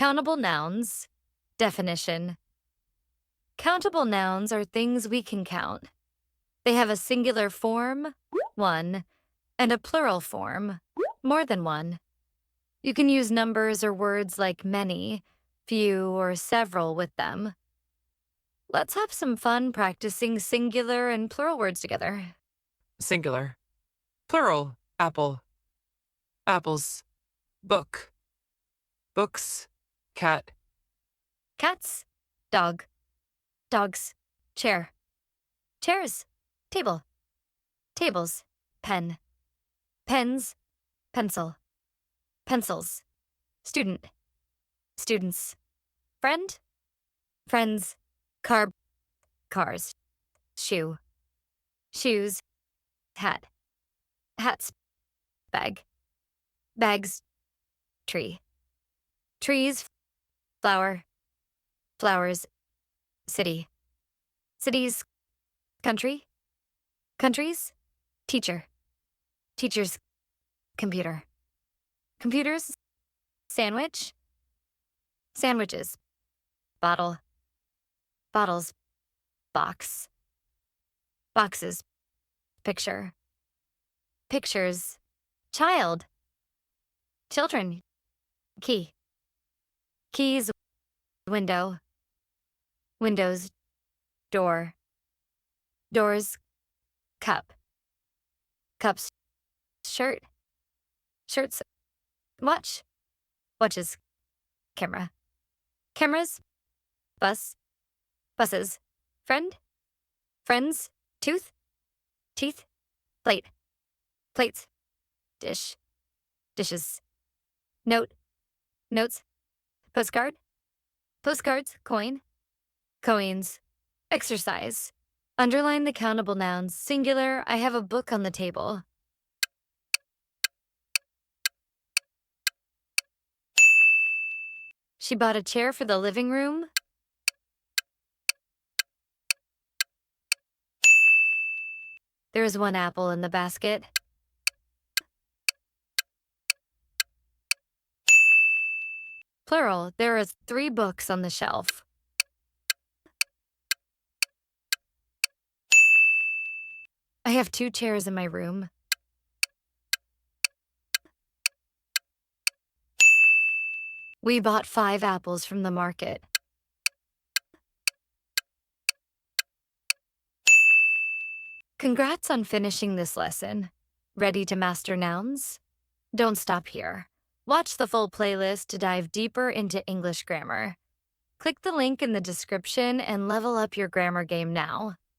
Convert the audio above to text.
Countable nouns. Definition. Countable nouns are things we can count. They have a singular form, one, and a plural form, more than one. You can use numbers or words like many, few, or several with them. Let's have some fun practicing singular and plural words together. Singular. Plural. Apple. Apples. Book. Books. Cat. Cats, dog, dogs, chair, chairs, table, tables, pen, pens, pencil, pencils, student, students, friend, friends, car, cars, shoe, shoes, hat, hats, bag, bags, tree, trees, flower, flowers, city, cities, country, countries, teacher, teachers, computer, computers, sandwich, sandwiches, bottle, bottles, box, boxes, picture, pictures, child, children, key, keys, window, windows, door, doors, cup, cups, shirt, shirts, watch, watches, camera, cameras, bus, buses, friend, friends, tooth, teeth, plate, plates, dish, dishes, note, notes, postcard, postcards, coin, coins, exercise. Underline the countable nouns. Singular, I have a book on the table. She bought a chair for the living room. There is one apple in the basket. Plural, there are 3 books on the shelf. I have 2 chairs in my room. We bought 5 apples from the market. Congrats on finishing this lesson. Ready to master nouns? Don't stop here. Watch the full playlist to dive deeper into English grammar. Click the link in the description and level up your grammar game now.